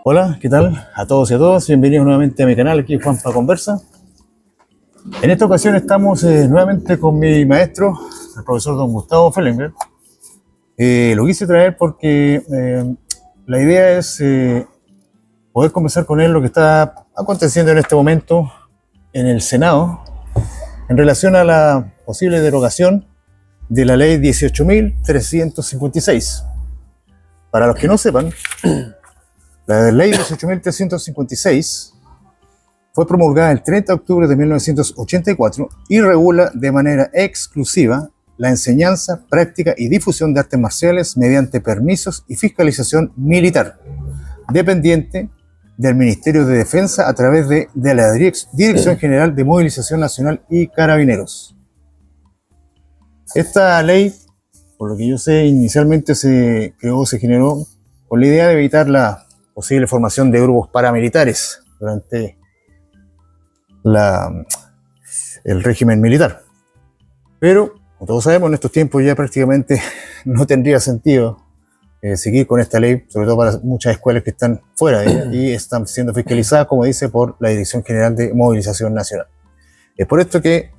Hola, ¿qué tal? A todos y a todas, bienvenidos nuevamente a mi canal, aquí Juanpa Conversa. En esta ocasión estamos nuevamente con mi maestro, el profesor don Gustavo Fellinger. Lo quise traer porque la idea es poder conversar con él lo que está aconteciendo en este momento en el Senado en relación a la posible derogación de la ley 18.356. Para los que no sepan, la ley 18.356 fue promulgada el 30 de octubre de 1984 y regula de manera exclusiva la enseñanza, práctica y difusión de artes marciales mediante permisos y fiscalización militar, dependiente del Ministerio de Defensa a través de la Dirección General de Movilización Nacional y Carabineros. Esta ley, por lo que yo sé, inicialmente se generó con la idea de evitar la posible formación de grupos paramilitares durante el régimen militar. Pero, como todos sabemos, en estos tiempos ya prácticamente no tendría sentido seguir con esta ley, sobre todo para muchas escuelas que están fuera de ella y están siendo fiscalizadas, como dice, por la Dirección General de Movilización Nacional. Es por esto que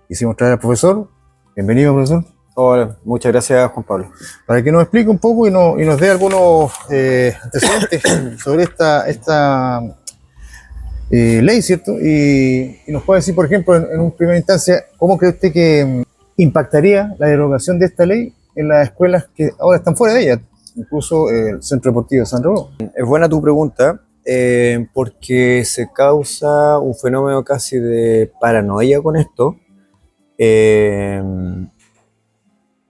quisimos traer al profesor. Bienvenido, profesor. Hola, muchas gracias, Juan Pablo. Para que nos explique un poco y nos dé algunos antecedentes sobre esta ley, ¿cierto? Y nos puede decir, por ejemplo, en una primera instancia, ¿cómo cree usted que impactaría la derogación de esta ley en las escuelas que ahora están fuera de ella, incluso el Centro Deportivo de San Ramón? Es buena tu pregunta, porque se causa un fenómeno casi de paranoia con esto.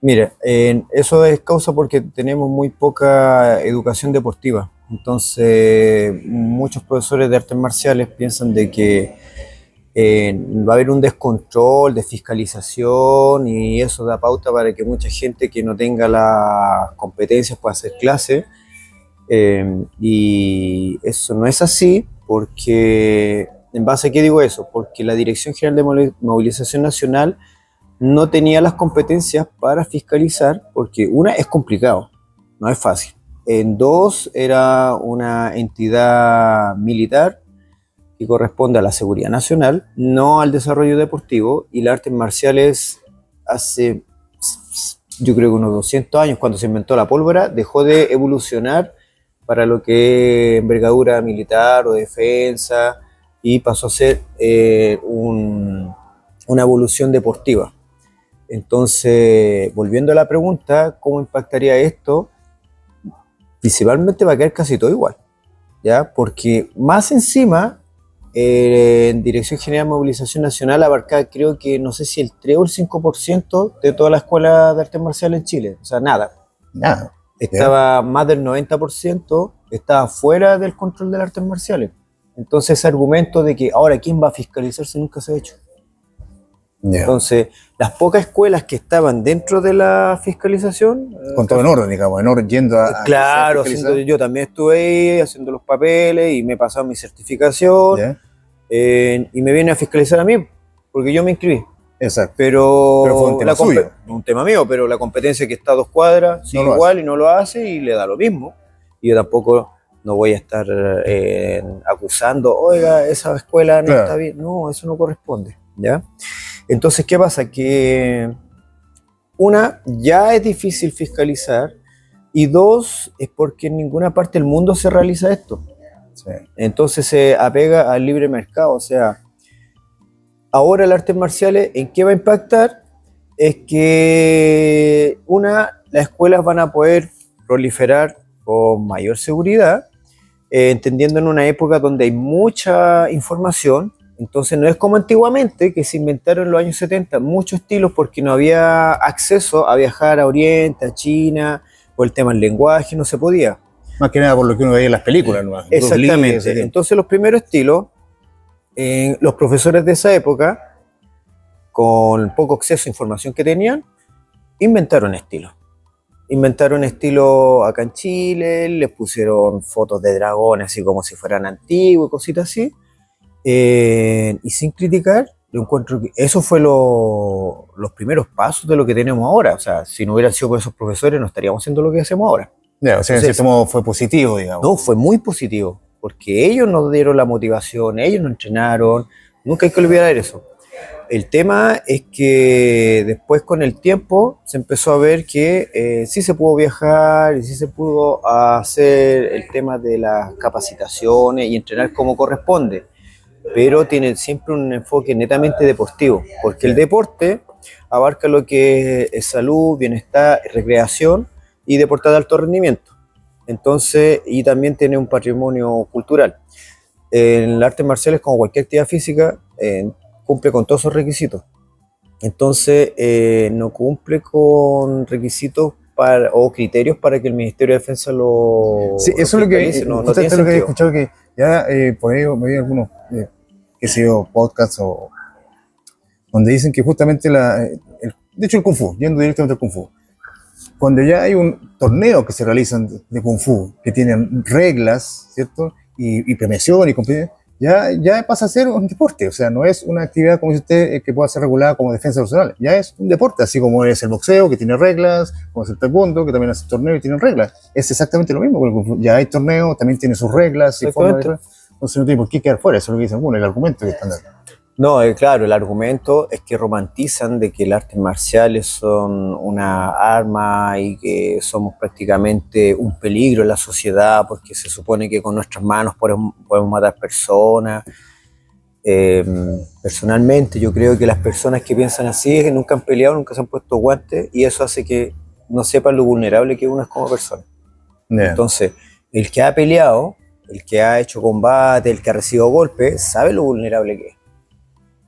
Mira, eso es causa porque tenemos muy poca educación deportiva. Entonces, muchos profesores de artes marciales piensan de que va a haber un descontrol de fiscalización y eso da pauta para que mucha gente que no tenga las competencias pueda hacer clase. Y eso no es así porque, ¿en base a qué digo eso? Porque la Dirección General de Movilización Nacional no tenía las competencias para fiscalizar, porque una, es complicado, no es fácil. En dos, era una entidad militar que corresponde a la seguridad nacional, no al desarrollo deportivo, y las artes marciales hace, yo creo que unos 200 años, cuando se inventó la pólvora, dejó de evolucionar para lo que es envergadura militar o defensa, y pasó a ser una evolución deportiva. Entonces, volviendo a la pregunta, ¿cómo impactaría esto? Principalmente va a quedar casi todo igual, ¿ya? Porque más encima, en Dirección General de Movilización Nacional abarca, creo que, no sé si el 3 o el 5% de toda la escuela de artes marciales en Chile, o sea, nada. Nada. Estaba más del 90%, estaba fuera del control de las artes marciales. Entonces, ese argumento de que ahora quién va a fiscalizar si nunca se ha hecho. Yeah. Entonces, las pocas escuelas que estaban dentro de la fiscalización... Con todo en orden, digamos, en orden yendo a claro, yo también estuve ahí haciendo los papeles y me pasaron mi certificación. Yeah. Y me viene a fiscalizar a mí, porque yo me inscribí. Exacto. Pero fue un tema suyo. Un tema mío, pero la competencia que está a 2 cuadras, sigue no igual y no lo hace y le da lo mismo. Y yo tampoco no voy a estar acusando, oiga, esa escuela no está bien. No, eso no corresponde, ¿ya? Entonces, ¿qué pasa? Que una, ya es difícil fiscalizar, y dos, es porque en ninguna parte del mundo se realiza esto. Sí. Entonces se apega al libre mercado. O sea, ahora las artes marciales, ¿en qué va a impactar? Es que una, las escuelas van a poder proliferar con mayor seguridad, entendiendo en una época donde hay mucha información. Entonces no es como antiguamente, que se inventaron en los años 70 muchos estilos porque no había acceso a viajar a Oriente, a China, por el tema del lenguaje, no se podía. Más que nada por lo que uno veía en las películas, ¿no? Exactamente. Entonces los primeros estilos, los profesores de esa época, con poco acceso a información que tenían, inventaron estilos. Inventaron estilos acá en Chile, les pusieron fotos de dragones así como si fueran antiguos y cositas así. Y sin criticar, yo encuentro que eso fue los primeros pasos de lo que tenemos ahora. O sea, si no hubieran sido por esos profesores, no estaríamos haciendo lo que hacemos ahora. Ya, o sea, en Entonces, cierto modo fue positivo, digamos. no, fue muy positivo, porque ellos nos dieron la motivación, ellos nos entrenaron, nunca hay que olvidar eso. El tema es que después con el tiempo se empezó a ver que sí se pudo viajar y sí se pudo hacer el tema de las capacitaciones y entrenar como corresponde, pero tiene siempre un enfoque netamente deportivo, porque el deporte abarca lo que es salud, bienestar, recreación y deporte de alto rendimiento. Entonces, y también tiene un patrimonio cultural. En el arte marcial es como cualquier actividad física, cumple con todos esos requisitos. Entonces, no cumple con requisitos o criterios para que el Ministerio de Defensa Sí, lo eso es lo que, fiscalice. No tiene justamente lo que he sentido. escuchado, que ya por ahí me vi algunos, qué sé yo, podcasts donde dicen que justamente de hecho el Kung Fu, yendo directamente al Kung Fu, cuando ya hay un torneo que se realizan de Kung Fu, que tienen reglas, ¿cierto? Y premiación y competición, ya pasa a ser un deporte, o sea, no es una actividad, como dice usted, que pueda ser regulada como defensa personal, ya es un deporte, así como es el boxeo, que tiene reglas, como es el taekwondo, que también hace torneo y tiene reglas. Es exactamente lo mismo con el Kung Fu. Ya hay torneo, también tiene sus reglas y formas de... Entonces no tiene por qué quedar fuera, eso es lo que dicen algunos, el argumento que están dando. No, claro, el argumento es que romantizan de que las artes marciales son una arma y que somos prácticamente un peligro en la sociedad porque se supone que con nuestras manos podemos matar personas. Eh, Personalmente yo creo que las personas que piensan así es que nunca han peleado, nunca se han puesto guantes y eso hace que no sepan lo vulnerable que uno es como persona. Yeah. Entonces, el que ha peleado, el que ha hecho combate, el que ha recibido golpes, sabe lo vulnerable que es.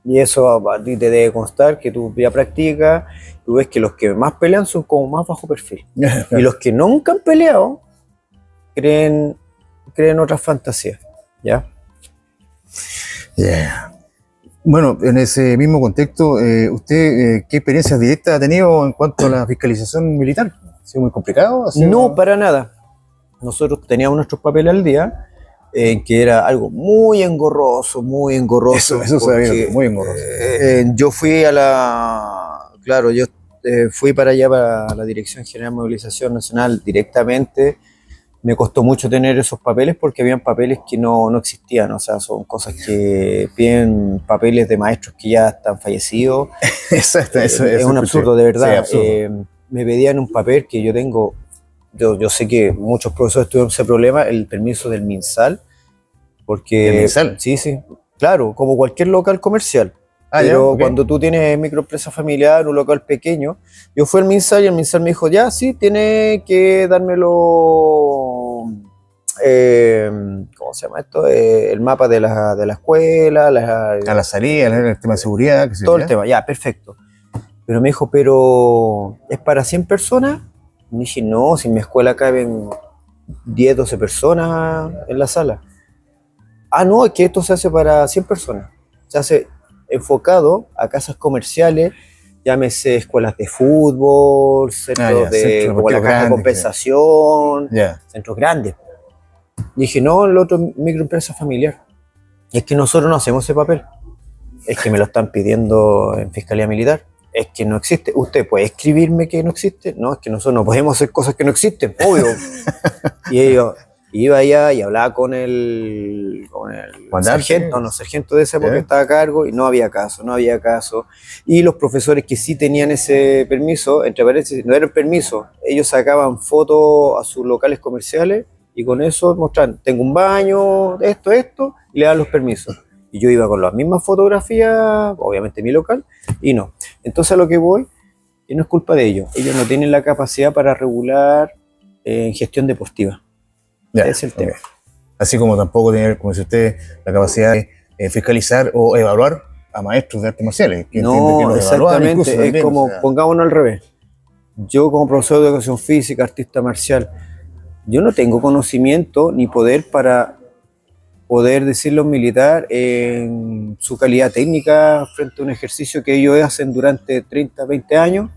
Y eso a ti te debe constar que tú ya practicas, tú ves que los que más pelean son como más bajo perfil. Y los que nunca han peleado creen otras fantasías, ¿ya? Yeah. Bueno, en ese mismo contexto, ¿usted qué experiencias directas ha tenido en cuanto a la fiscalización militar? ¿Ha sido muy complicado? No, para nada. Nosotros teníamos nuestros papeles al día, que era algo muy engorroso, muy engorroso. Eso se ve muy engorroso. Yo fui claro, yo fui para allá, para la Dirección General de Movilización Nacional directamente. Me costó mucho tener esos papeles porque habían papeles que no existían, o sea, son cosas que piden papeles de maestros que ya están fallecidos. Exacto, eso es un absurdo, de verdad. Sí, absurdo. Me pedían un papel que yo tengo, yo sé que muchos profesores tuvieron ese problema, el permiso del MinSal, porque... ¿El MinSal? Sí, claro, como cualquier local comercial. Pero ya, okay. Cuando tú tienes microempresa familiar, un local pequeño, yo fui al MinSal y el MinSal me dijo, ya, sí, tiene que dármelo, ¿cómo se llama esto? El mapa de la escuela, a la salida, el tema de seguridad. Todo el tema, ya, perfecto. Pero me dijo, ¿pero es para 100 personas? Y dije, no, si en mi escuela caben 10, 12 personas en la sala. Ah, no, es que esto se hace para 100 personas. Se hace enfocado a casas comerciales, llámese escuelas de fútbol, centros como la caja de compensación, centros grandes. Dije, no, el otro microempresa familiar. Y es que nosotros no hacemos ese papel. Es que me lo están pidiendo en Fiscalía Militar. Es que no existe. ¿Usted puede escribirme que no existe? No, es que nosotros no podemos hacer cosas que no existen, obvio. Y ellos... Iba allá y hablaba con el sargento de esa época que estaba a cargo y no había caso. Y los profesores que sí tenían ese permiso, entre paréntesis, no era el permiso, ellos sacaban fotos a sus locales comerciales y con eso mostraban, tengo un baño, esto, y le daban los permisos. Y yo iba con las mismas fotografías, obviamente mi local, y no. Entonces a lo que voy, y no es culpa de ellos no tienen la capacidad para regular en gestión deportiva. Es el tema. Así como tampoco tener, como dice usted, la capacidad de fiscalizar o evaluar a maestros de artes marciales. Que no, exactamente. También, es como, pongámonos al revés. Yo como profesor de educación física, artista marcial, yo no tengo conocimiento ni poder para poder decirle a un militar en su calidad técnica frente a un ejercicio que ellos hacen durante 30, 20 años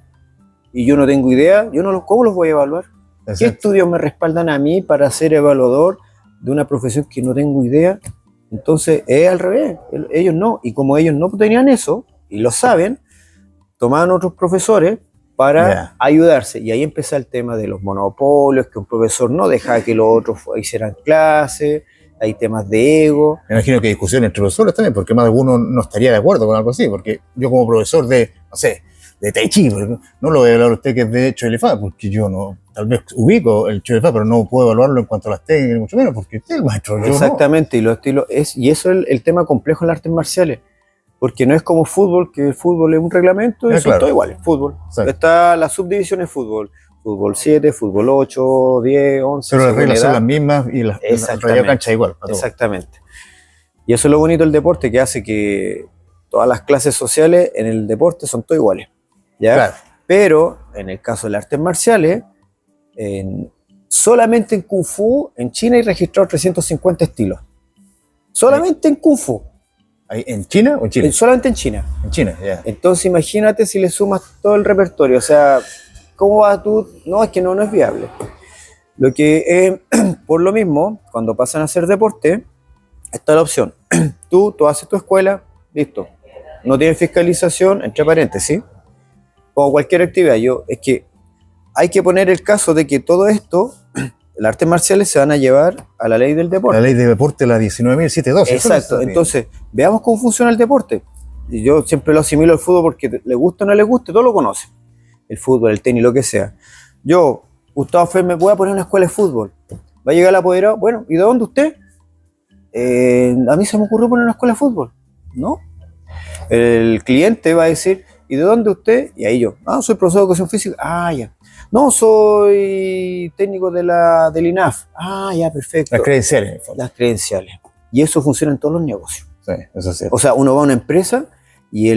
y yo no tengo idea. ¿Cómo los voy a evaluar? Exacto. ¿Qué estudios me respaldan a mí para ser evaluador de una profesión que no tengo idea? Entonces es al revés, ellos no. Y como ellos no tenían eso, y lo saben, tomaban otros profesores para Ya. ayudarse. Y ahí empezó el tema de los monopolios, que un profesor no dejaba que los otros hicieran clase, hay temas de ego. Me imagino que discusión entre profesores también, porque más de uno no estaría de acuerdo con algo así, porque yo como profesor de, no sé, de Tai Chi, no lo voy a hablar a usted que es de Choelifá, porque yo no, tal vez ubico el Choelifá, pero no puedo evaluarlo en cuanto a las técnicas, mucho menos, porque usted es el maestro, yo Exactamente, y los estilos y eso es el tema complejo en las artes marciales, porque no es como fútbol, que el fútbol es un reglamento y son claro. todos iguales, fútbol. Exacto. Está la subdivisión de fútbol, fútbol 7, fútbol 8, 10, 11, Pero las según reglas son edad. las mismas y la raya cancha igual. Para todos. Exactamente. Y eso es lo bonito del deporte, que hace que todas las clases sociales en el deporte son todas iguales, ¿ya? Claro. Pero en el caso de las artes marciales, solamente en Kung Fu, en China hay registrados 350 estilos. Solamente en Kung Fu. ¿Ahí ¿En China o en Chile? Solamente en China. En China, ya. Entonces imagínate si le sumas todo el repertorio. O sea, ¿cómo vas tú? No, es que no es viable. Lo que, por lo mismo, cuando pasan a hacer deporte, está la opción. Tú haces tu escuela, listo. No tienes fiscalización, entre paréntesis, o cualquier actividad. Es que hay que poner el caso de que todo esto, las artes marciales se van a llevar a la ley del deporte. La ley de deporte, la 19.712. Exacto. Entonces, veamos cómo funciona el deporte. Y yo siempre lo asimilo al fútbol porque le gusta o no le guste, todo lo conoce. El fútbol, el tenis, lo que sea. Yo, Gustavo Fer, me voy a poner una escuela de fútbol. Va a llegar el apoderado. Bueno, ¿y de dónde usted? A mí se me ocurrió poner una escuela de fútbol. ¿No? El cliente va a decir, ¿y de dónde usted? Y ahí yo, soy profesor de educación física. Ya. No, soy técnico del INAF. Ya, perfecto. Las credenciales. Las credenciales. Y eso funciona en todos los negocios. Sí, eso sí. O sea, uno va a una empresa y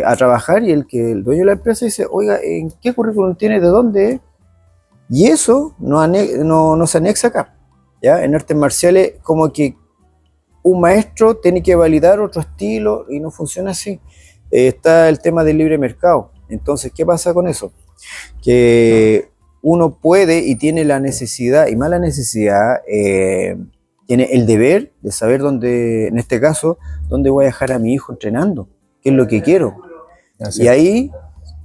a trabajar y el dueño de la empresa dice, oiga, ¿en qué currículum tiene? ¿De dónde? Y eso no se anexa acá. ¿Ya? En artes marciales, como que un maestro tiene que validar otro estilo y no funciona así. Está el tema del libre mercado. Entonces, ¿qué pasa con eso? Que uno puede y tiene la necesidad, y más la necesidad, tiene el deber de saber dónde, en este caso, dónde voy a dejar a mi hijo entrenando, qué es lo que quiero. Así y ahí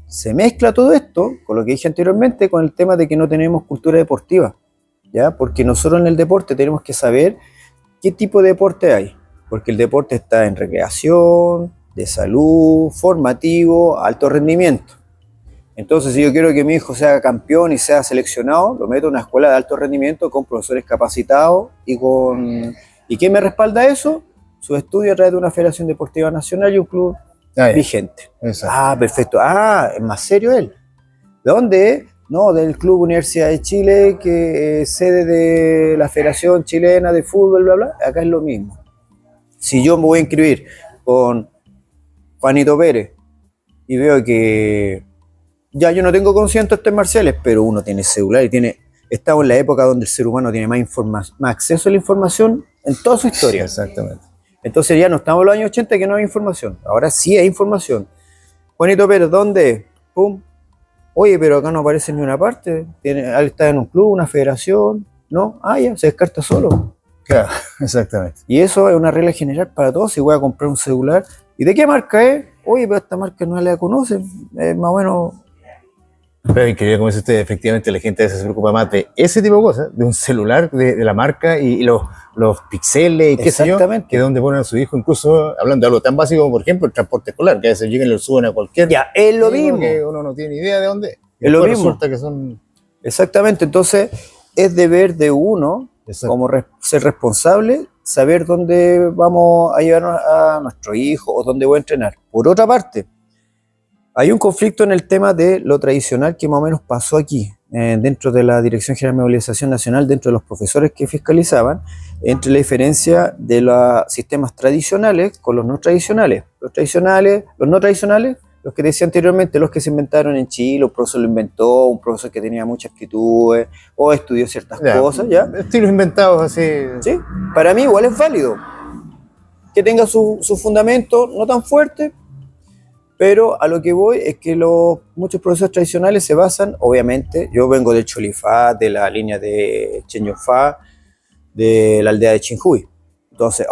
se mezcla todo esto, con lo que dije anteriormente, con el tema de que no tenemos cultura deportiva, ¿ya? Porque nosotros en el deporte tenemos que saber qué tipo de deporte hay, porque el deporte está en recreación, de salud, formativo, alto rendimiento. Entonces, si yo quiero que mi hijo sea campeón y sea seleccionado, lo meto en una escuela de alto rendimiento con profesores capacitados ¿Y qué me respalda eso? Su estudio a través de una federación deportiva nacional y un club vigente. Exacto. Perfecto. Es más serio él. ¿De dónde? No, del Club Universidad de Chile, que es sede de la Federación Chilena de Fútbol, bla, bla. Acá es lo mismo. Si yo me voy a inscribir con Juanito Pérez y veo que ya yo no tengo conocimiento de artes marciales, pero uno tiene celular y estamos en la época donde el ser humano tiene más acceso a la información en toda su historia. Exactamente. Entonces ya no estamos en los años 80 que no hay información. Ahora sí hay información. Juanito Pérez, ¿dónde? Pum. Oye, pero acá no aparece en ninguna parte. Está en un club, una federación. No, ya, se descarta solo. Claro, exactamente. Y eso es una regla general para todos. Si voy a comprar un celular, ¿y de qué marca es? Oye, pero esta marca no la conocen. Es más o menos. Pero es increíble como dice usted, efectivamente la gente a veces se preocupa más de ese tipo de cosas, de un celular, de la marca y los píxeles y qué sé yo, que de donde ponen a su hijo, incluso hablando de algo tan básico como por ejemplo el transporte escolar, que a veces llegan y lo suben a cualquier. Ya, es lo mismo. Que uno no tiene ni idea de dónde. Es lo mismo. Resulta que son. Exactamente, entonces es deber de uno, como ser responsable, saber dónde vamos a llevar a nuestro hijo o dónde voy a entrenar. Por otra parte, hay un conflicto en el tema de lo tradicional que más o menos pasó aquí, dentro de la Dirección General de Movilización Nacional, dentro de los profesores que fiscalizaban, entre la diferencia de los sistemas tradicionales con los no tradicionales. Los no tradicionales, los que decía anteriormente, los que se inventaron en Chile, un profesor lo inventó, un profesor que tenía muchas aptitudes o estudió ciertas cosas, ¿ya? Estilos inventados así. Sí, para mí igual es válido. Que tenga su fundamento no tan fuerte, pero a lo que voy es que muchos profesores tradicionales se basan, obviamente, yo vengo del Cholifá, de la línea de Cheñofá, de la aldea de Chinjuy. Entonces,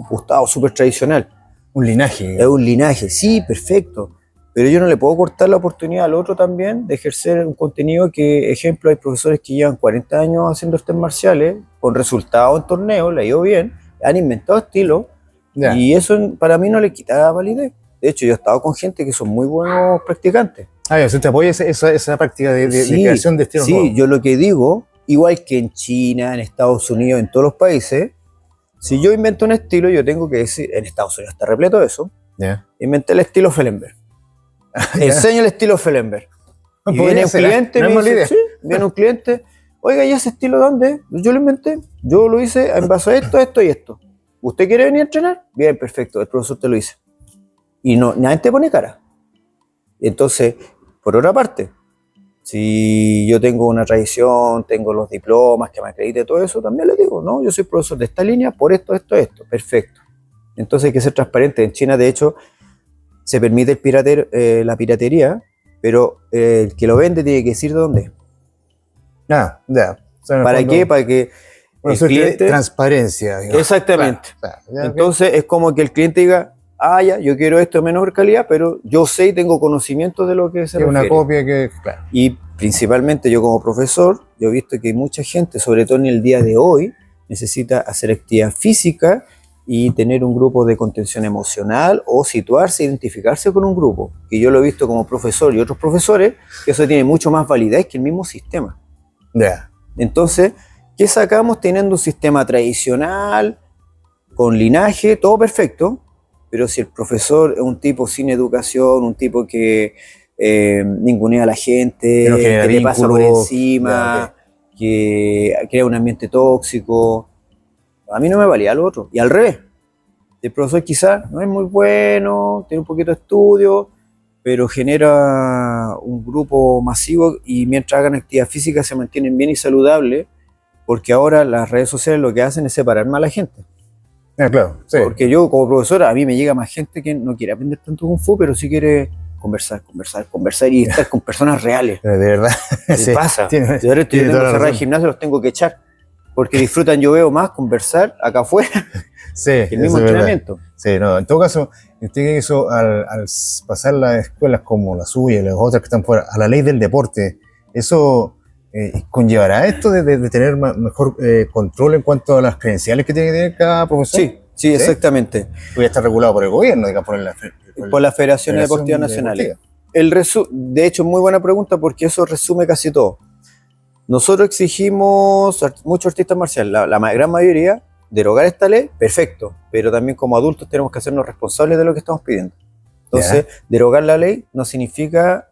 Gustavo, súper tradicional. Un linaje. Es un linaje, sí, perfecto. pero yo no le puedo cortar la oportunidad al otro también de ejercer un contenido que, ejemplo, hay profesores que llevan 40 años haciendo artes marciales, con resultados en torneos, le ha ido bien, han inventado estilos, Ya. y eso para mí no le quita validez. De hecho, yo he estado con gente que son muy buenos practicantes. Ah, ya, ¿usted te apoya esa práctica de Sí, creación de estilos sí, nuevos? yo lo que digo, igual que en China, en Estados Unidos, en todos los países, si yo invento un estilo, yo tengo que decir, en Estados Unidos está repleto de eso, Ya. inventé el estilo Fellenberg. Enseño el estilo Fellenberg. Y Podría viene un ser, cliente, no es me mala dice, idea. sí, viene un cliente, oiga, ¿y ese estilo dónde? Yo lo inventé, yo lo hice en base a esto, esto y esto. ¿Usted quiere venir a entrenar? Bien, perfecto, el profesor te lo hizo. Y no, nadie te pone cara. Entonces, por otra parte, si yo tengo una tradición, tengo los diplomas que me acredite todo eso, también le digo, no, yo soy profesor de esta línea por esto, esto, esto. Perfecto. Entonces hay que ser transparente. En China, de hecho, se permite la piratería, pero el que lo vende tiene que decir de dónde es. Ah, ya. O sea, en el ¿Para fondo, qué? Para que bueno, el eso es cliente... transparencia, digamos. Exactamente. Claro, ya, Entonces es como que el cliente diga, ah, ya, yo quiero esto de menor calidad, pero yo sé y tengo conocimiento de lo que se que una refiere. copia que, claro. Y principalmente yo como profesor, yo he visto que mucha gente, sobre todo en el día de hoy, necesita hacer actividad física y tener un grupo de contención emocional o situarse, identificarse con un grupo. Y yo lo he visto como profesor y otros profesores, que eso tiene mucho más validez que el mismo sistema. Ya. Entonces, ¿qué sacamos teniendo un sistema tradicional, con linaje, todo perfecto? Pero si el profesor es un tipo sin educación, un tipo que ningunea a la gente, Que no genera que te pasa por vínculos, encima, ya, que crea un ambiente tóxico, a mí no me valía lo otro. Y al revés, el profesor quizás no es muy bueno, tiene un poquito de estudio, pero genera un grupo masivo y mientras hagan actividad física se mantienen bien y saludables, porque ahora las redes sociales lo que hacen es separar más a la gente. Claro, sí. Porque yo como profesor, a mí me llega más gente que no quiere aprender tanto Kung Fu, pero sí quiere conversar y estar con personas reales. De verdad. ¿Qué Sí, pasa? tiene- Yo ahora estoy tiene toda la cerrado el razón. gimnasio, los tengo que echar. Porque disfrutan, yo veo más conversar acá afuera Sí, que el mismo eso es verdad. entrenamiento. Sí, no, en todo caso, usted hizo al pasar las escuelas como la suya y las otras que están fuera a la ley del deporte, ¿eso conllevará esto de tener mejor control en cuanto a las credenciales que tiene que tener cada profesor? Sí, sí, exactamente. Porque ya está regulado por el gobierno, digamos, Por las federaciones deportivas nacionales. De hecho, muy buena pregunta porque eso resume casi todo. Nosotros exigimos, muchos artistas marciales, la gran mayoría, derogar esta ley, perfecto, pero también como adultos tenemos que hacernos responsables de lo que estamos pidiendo. Entonces, derogar la ley no significa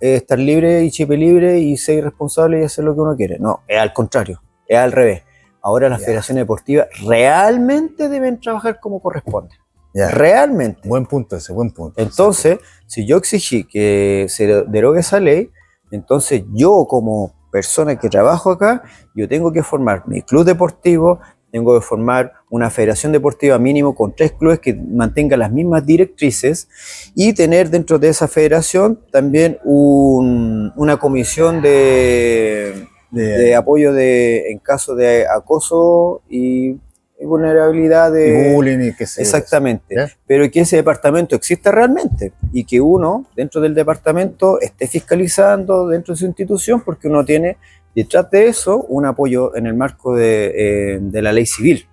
estar libre y chipe libre y ser irresponsable y hacer lo que uno quiere. No, es al contrario, es al revés. Ahora las federaciones deportivas realmente deben trabajar como corresponde. Realmente. Buen punto ese, buen punto. Entonces, si yo exigí que se derogue esa ley, entonces yo como persona que trabajo acá, yo tengo que formar mi club deportivo, tengo que formar una federación deportiva mínimo con 3 clubes que mantengan las mismas directrices y tener dentro de esa federación también una comisión de apoyo en caso de acoso y vulnerabilidad de y bullying y qué sé yo. Exactamente, pero que ese departamento exista realmente y que uno dentro del departamento esté fiscalizando dentro de su institución porque uno tiene detrás de eso un apoyo en el marco de la ley civil.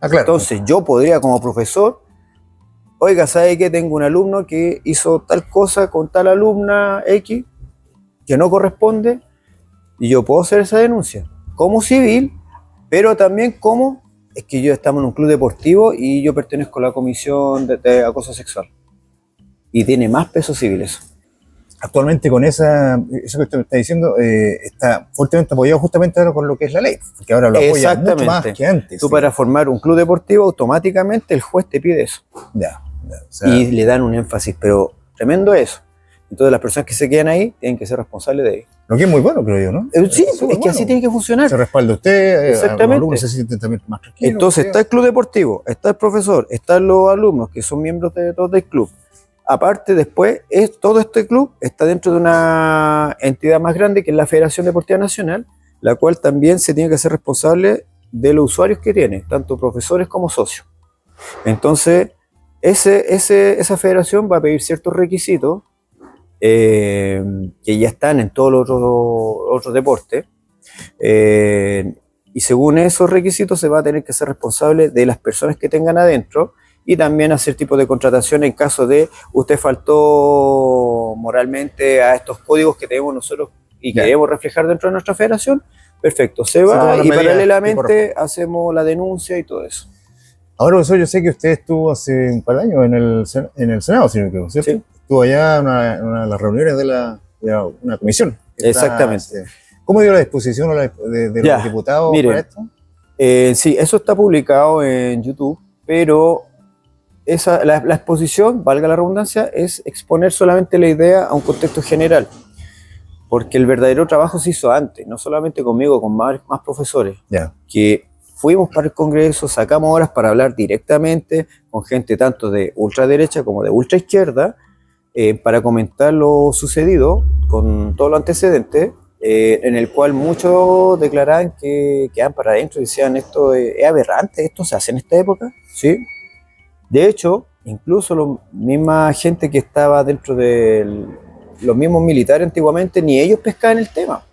Claro. Entonces yo podría como profesor, oiga, ¿sabe qué? Tengo un alumno que hizo tal cosa con tal alumna X que no corresponde y yo puedo hacer esa denuncia como civil, pero también como es que yo estamos en un club deportivo y yo pertenezco a la comisión de acoso sexual. Y tiene más peso civil eso. Actualmente con eso que usted me está diciendo, está fuertemente apoyado justamente ahora con lo que es la ley, porque ahora lo apoya mucho más que antes. Tú para formar un club deportivo, automáticamente el juez te pide eso. O sea, y le dan un énfasis, pero tremendo eso. Entonces las personas que se quedan ahí tienen que ser responsables de ello. Lo que es muy bueno, creo yo, ¿no? Sí, es que así tiene que funcionar. Se respalda usted, Exactamente. los alumnos se sienten también más tranquilos. Entonces está el club deportivo, está el profesor, están los alumnos que son miembros de todos del club. Aparte, después, todo este club está dentro de una entidad más grande que es la Federación Deportiva Nacional, la cual también se tiene que hacer responsable de los usuarios que tiene, tanto profesores como socios. Entonces, esa federación va a pedir ciertos requisitos que ya están en todos los otros deportes. Y según esos requisitos se va a tener que ser responsable de las personas que tengan adentro y también hacer tipo de contratación en caso de usted faltó moralmente a estos códigos que tenemos nosotros y que Ya. debemos reflejar dentro de nuestra federación. Perfecto, se Se va toman las y medidas que paralelamente hacemos la denuncia y todo eso. Ahora, profesor, yo sé que usted estuvo hace un par de años en el Senado, si no me equivoco, ¿cierto? Sí. Estuvo allá en una de las reuniones de una comisión. Que Exactamente. ¿Cómo dio la disposición de Ya, los diputados miren. para esto? Sí, eso está publicado en YouTube, pero la exposición, valga la redundancia, es exponer solamente la idea a un contexto general, porque el verdadero trabajo se hizo antes, no solamente conmigo, con más profesores, Ya. que fuimos para el Congreso, sacamos horas para hablar directamente con gente tanto de ultraderecha como de ultraizquierda, para comentar lo sucedido con todos los antecedentes, en el cual muchos declaraban que quedaban para adentro y decían esto es aberrante, esto se hace en esta época, ¿sí? De hecho, incluso la misma gente que estaba dentro de los mismos militares antiguamente, ni ellos pescaban el tema,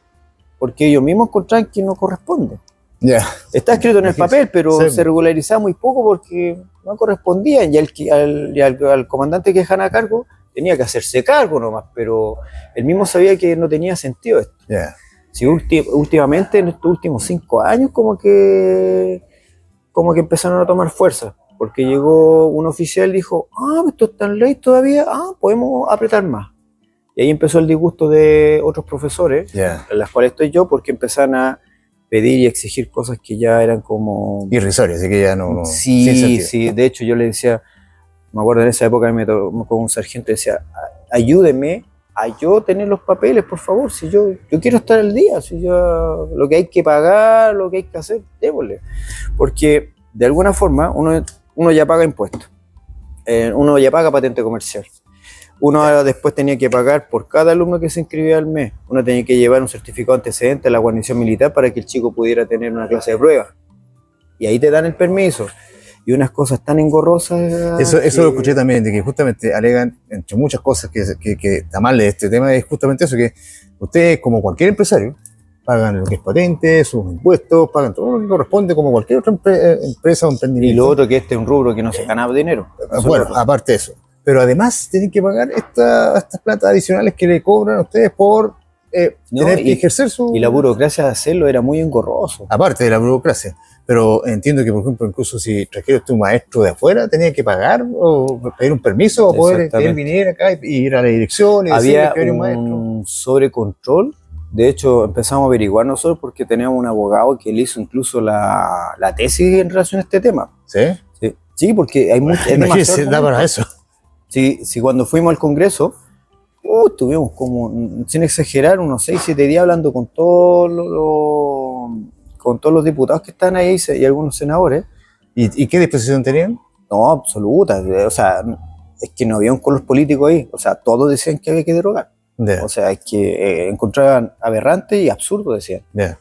porque ellos mismos encontraban que no corresponde. Ya. Está escrito en el papel, pero Sí. se regularizaba muy poco porque no correspondía, y al comandante que dejan a cargo tenía que hacerse cargo nomás, pero él mismo sabía que no tenía sentido esto. Ya. Si últimamente, en estos últimos 5 años, como que empezaron a tomar fuerza, porque llegó un oficial y dijo, esto está en ley todavía, podemos apretar más. Y ahí empezó el disgusto de otros profesores, Ya. en las cuales estoy yo, porque empezaron a pedir y exigir cosas que ya eran como... Irrisorio, así que ya no. sin Sí, sentido. sí, de hecho yo le decía, me acuerdo en esa época me tocó un sargento y decía, ayúdeme a yo tener los papeles, por favor, si yo quiero estar al día, si yo lo que hay que pagar, lo que hay que hacer, démosle. Porque de alguna forma uno ya paga impuestos, uno ya paga patente comercial, uno después tenía que pagar por cada alumno que se inscribía al mes, uno tenía que llevar un certificado antecedente a la guarnición militar para que el chico pudiera tener una clase de prueba, y ahí te dan el permiso. Y unas cosas tan engorrosas. Eso lo escuché también, de que justamente alegan, entre muchas cosas que está mal de este tema, es justamente eso, que ustedes, como cualquier empresario, pagan lo que es patente, sus impuestos, pagan todo lo que corresponde como cualquier otra empresa o Y emprendimiento. lo otro que este es un rubro que no se gana dinero. Bueno, aparte de eso. Pero además tienen que pagar estas platas adicionales que le cobran a ustedes por tener que ejercer su... Y la burocracia de hacerlo era muy engorroso. Aparte de la burocracia. Pero entiendo que, por ejemplo, incluso si trajera usted un maestro de afuera, tenía que pagar o pedir un permiso o poder que él viniera acá y ir a la dirección y decirle había que había un maestro. un sobrecontrol. De hecho, empezamos a averiguar nosotros porque teníamos un abogado que le hizo incluso la tesis en relación a este tema. ¿Sí? Sí, porque hay mucho... Imagínese, da para eso. Sí, cuando fuimos al Congreso, estuvimos como, sin exagerar, unos 6-7 días hablando con todos los diputados que están ahí y algunos senadores. ¿Y qué disposición tenían? No, absoluta. O sea, es que no había un color político ahí. O sea, todos decían que había que derogar. Yeah. O sea, es que encontraban aberrante y absurdo, decían. Ya,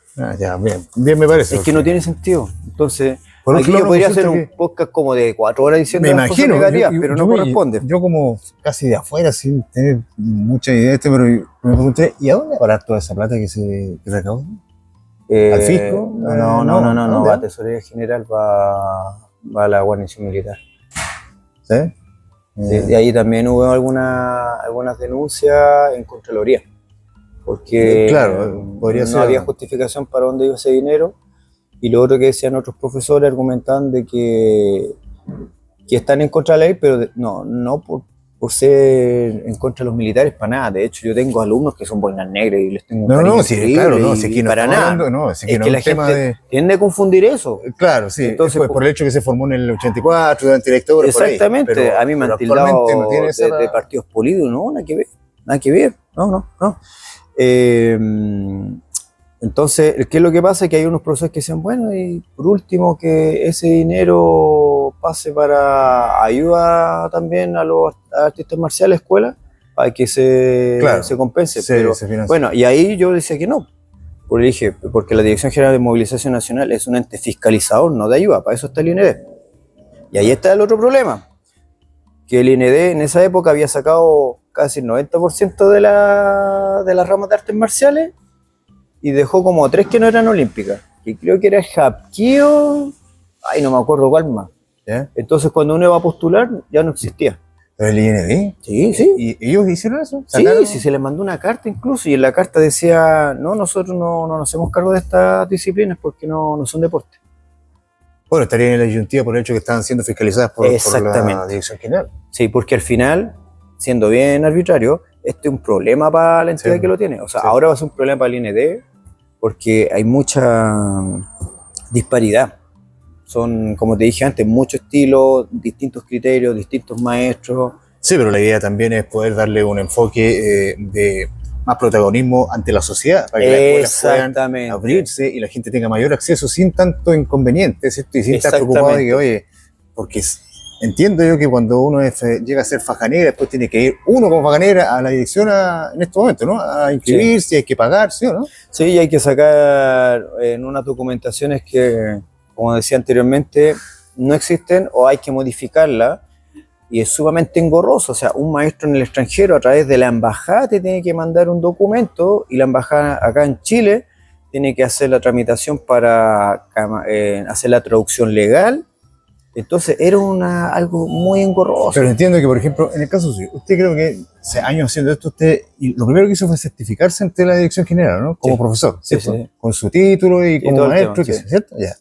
bien me parece. Es que no tiene sentido. Entonces, por aquí yo podría hacer un podcast como de 4 horas diciendo las cosas negativas, pero no corresponde. Yo como casi de afuera, sin tener mucha idea de esto, pero me pregunté, ¿y a dónde va a parar toda esa plata que se recaudó? ¿Al fisco? No, va a Tesorería General, va a la guarnición militar. ¿Sí? De ahí también hubo algunas denuncias en Contraloría, porque claro, podría no había justificación para dónde iba ese dinero. Y lo otro que decían otros profesores argumentaban de que están en contra de la ley, pero no por ser en contra de los militares, para nada. De hecho, yo tengo alumnos que son boinas negras y les tengo un cariño increíble, si aquí no para nada. Es que la gente tiende a confundir eso. Claro, sí. Entonces, por el hecho que se formó en el 84, durante la dictadura. Exactamente. Por ahí. A mí me han tildado de partidos políticos, no, nada que ver. No. Entonces, ¿qué es lo que pasa? Que hay unos profesores que dicen, bueno, y por último que ese dinero pase para ayuda también a los artistas marciales, escuelas, para que se compense. Pero, bueno, y ahí yo decía que no, porque la Dirección General de Movilización Nacional es un ente fiscalizador, no de ayuda, para eso está el INED. Y ahí está el otro problema, que el INED en esa época había sacado casi el 90% de las ramas de artes marciales y dejó como 3 que no eran olímpicas. Que creo que era el Hapkido, ay, no me acuerdo cuál más. ¿Ya? Entonces cuando uno iba a postular ya no existía. ¿Pero el IND? Sí, sí. ¿Y ellos hicieron eso? Sí, ¿Sacaron? sí, se les mandó una carta incluso y en la carta decía, no, nosotros no nos hacemos cargo de estas disciplinas porque no son deporte. Bueno, estarían en la disyuntiva por el hecho que estaban siendo fiscalizadas por la Exactamente. Dirección General. Sí, porque al final, siendo bien arbitrario, este es un problema para la entidad Sí. que lo tiene. O sea, Sí. ahora va a ser un problema para el IND porque hay mucha disparidad. Son, como te dije antes, muchos estilos, distintos criterios, distintos maestros. Sí, pero la idea también es poder darle un enfoque de más protagonismo ante la sociedad, para que las escuelas puedan Exactamente. abrirse y la gente tenga mayor acceso sin tanto inconveniente, ¿cierto? Y sin estar preocupado de que, oye, porque entiendo yo que cuando uno llega a ser faja negra, después tiene que ir uno como faja negra a la dirección en este momento, ¿no? A inscribirse, hay que pagar, ¿sí o no? Sí, y hay que sacar en unas documentaciones que, como decía anteriormente, no existen o hay que modificarla y es sumamente engorroso. O sea, un maestro en el extranjero a través de la embajada te tiene que mandar un documento y la embajada acá en Chile tiene que hacer la tramitación para hacer la traducción legal. Entonces era algo muy engorroso. Pero entiendo que, por ejemplo, en el caso suyo, usted creo que hace años haciendo esto, usted y lo primero que hizo fue certificarse ante la Dirección General, ¿no? Como Sí. profesor, Sí, ¿cierto? sí. Con su título y como todo el maestro, tema, sí. ¿cierto? Ya.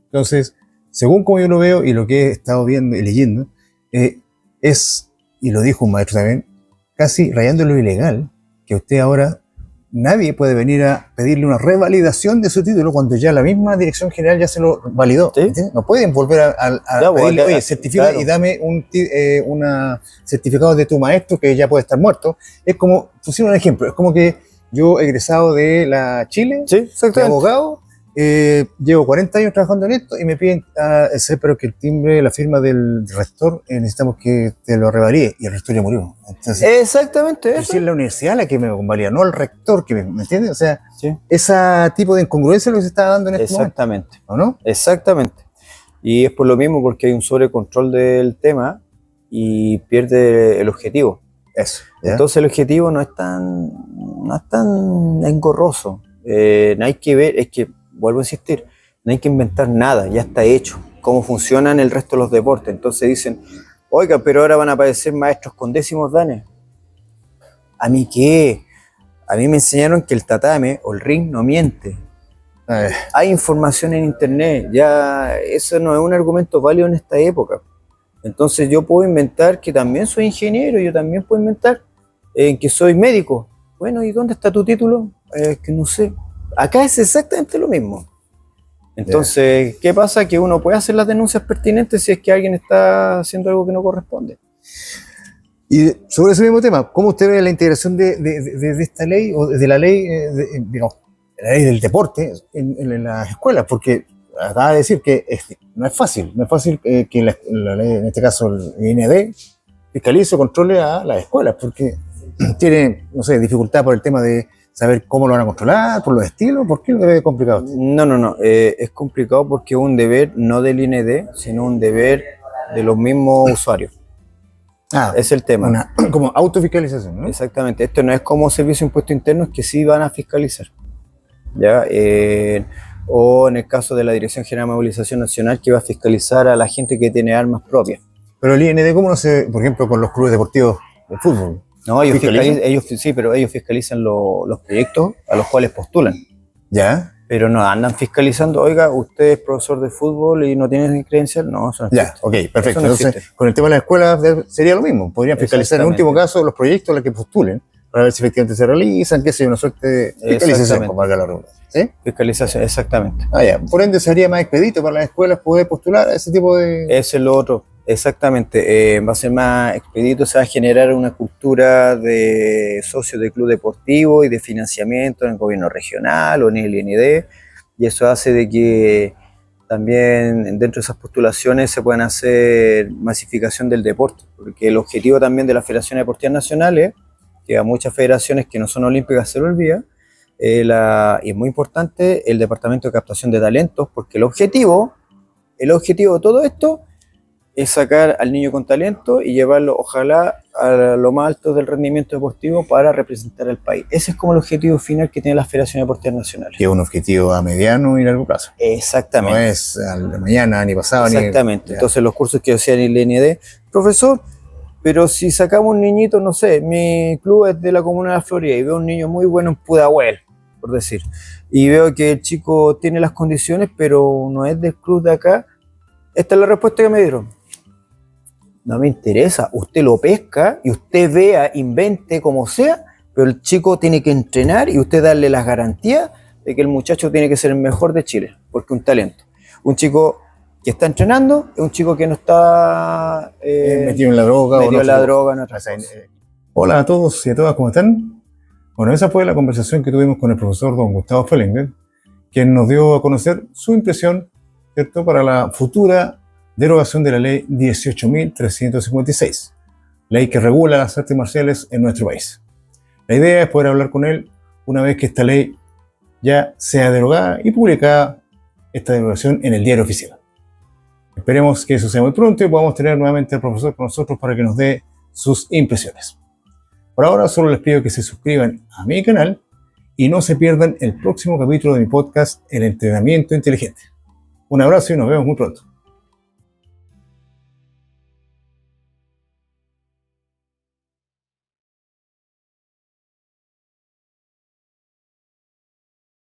Entonces, según como yo lo veo y lo que he estado viendo y leyendo, es, y lo dijo un maestro también, casi rayando lo ilegal, que usted ahora, nadie puede venir a pedirle una revalidación de su título cuando ya la misma Dirección General ya se lo validó. Sí. ¿Entiendes? No pueden volver a Ya, pedirle, acá, oye, certifica claro. y dame un certificado de tu maestro que ya puede estar muerto. Es como, pusieron un ejemplo, es como que yo, egresado de la Chile, Sí, de exactamente. abogado, llevo 40 años trabajando en esto y me piden, pero que el timbre, la firma del rector, necesitamos que te lo revalide. Y el rector ya murió. Entonces, Exactamente pero eso. si es la universidad la que me convalida, no el rector, ¿me entiendes? O sea, Sí. ese tipo de incongruencia es lo que se está dando en este momento, Exactamente. ¿o no? Exactamente. Y es por lo mismo porque hay un sobrecontrol del tema y pierde el objetivo. Eso. ¿ya? Entonces el objetivo no es tan engorroso. No hay que ver, es que, vuelvo a insistir, no hay que inventar nada, ya está hecho. Cómo funcionan el resto de los deportes. Entonces dicen, oiga, pero ahora van a aparecer maestros con décimos danes. ¿A mí qué? A mí me enseñaron que el tatame o el ring no miente. Hay información en internet, ya eso no es un argumento válido en esta época. Entonces yo puedo inventar que también soy ingeniero, yo también puedo inventar que soy médico. Bueno, ¿y dónde está tu título? Que no sé. Acá es exactamente lo mismo. Entonces, ¿qué pasa? Que uno puede hacer las denuncias pertinentes si es que alguien está haciendo algo que no corresponde. Y sobre ese mismo tema, ¿cómo usted ve la integración de esta ley o de la ley, digamos, la ley del deporte en las escuelas? Porque acaba de decir que no es fácil que la ley, en este caso el IND, fiscalice o controle a las escuelas, porque tiene, no sé, dificultad por el tema de saber cómo lo van a controlar, por los estilos. ¿Por qué lo ve complicado? No. Es complicado porque es un deber no del IND, sino un deber de los mismos usuarios. Es el tema. Como autofiscalización, ¿no? Exactamente. Esto no es como servicio de impuestos internos que sí van a fiscalizar. ¿Ya? O en el caso de la Dirección General de Movilización Nacional, que va a fiscalizar a la gente que tiene armas propias. Pero el IND, ¿cómo no se, por ejemplo, con los clubes deportivos de fútbol? No, ellos fiscalizan los proyectos a los cuales postulan. ¿Ya? Pero no andan fiscalizando, oiga, usted es profesor de fútbol y no tiene credencial. No, eso no existe. Ya, ok, perfecto. Eso no Entonces, existe. con el tema de las escuelas sería lo mismo. Podrían fiscalizar en último caso los proyectos a los que postulen para ver si efectivamente se realizan, qué sé yo, una suerte de fiscalización, como valga la redundancia. ¿Sí? Fiscalización, exactamente. Ya. Por ende, sería más expedito para las escuelas poder postular a ese tipo de... Eso es lo otro, exactamente. Va a ser más expedito, se va a generar una cultura de socios de club deportivo y de financiamiento en el gobierno regional o en el IND, y eso hace de que también dentro de esas postulaciones se puedan hacer masificación del deporte, porque el objetivo también de las federaciones deportivas nacionales, que a muchas federaciones que no son olímpicas se lo olvida, y es muy importante el departamento de captación de talentos, porque el objetivo de todo esto es sacar al niño con talento y llevarlo, ojalá, a lo más alto del rendimiento deportivo para representar al país. Ese es como el objetivo final que tiene la Federación Deportiva Nacional. Que es un objetivo a mediano y largo plazo. Exactamente. No es al de mañana, ni pasado, Exactamente. ni... Entonces los cursos que hacían en el IND, profesor, pero si sacamos un niñito, no sé, mi club es de la comuna de La Florida y veo un niño muy bueno en Pudahuel, por decir, y veo que el chico tiene las condiciones, pero no es del club de acá, esta es la respuesta que me dieron. No me interesa, usted lo pesca y usted vea, invente como sea, pero el chico tiene que entrenar y usted darle las garantías de que el muchacho tiene que ser el mejor de Chile, porque es un talento. Un chico que está entrenando es un chico que no está metido en la droga. Metido en la droga, en otras cosas. Hola a todos y a todas, ¿cómo están? Bueno, esa fue la conversación que tuvimos con el profesor don Gustavo Fellinger, quien nos dio a conocer su impresión, ¿cierto?, para la futura derogación de la ley 18.356, ley que regula las artes marciales en nuestro país. La idea es poder hablar con él una vez que esta ley ya sea derogada y publicada esta derogación en el diario oficial. Esperemos que eso sea muy pronto y podamos tener nuevamente al profesor con nosotros para que nos dé sus impresiones. Por ahora solo les pido que se suscriban a mi canal y no se pierdan el próximo capítulo de mi podcast El Entrenamiento Inteligente. Un abrazo y nos vemos muy pronto.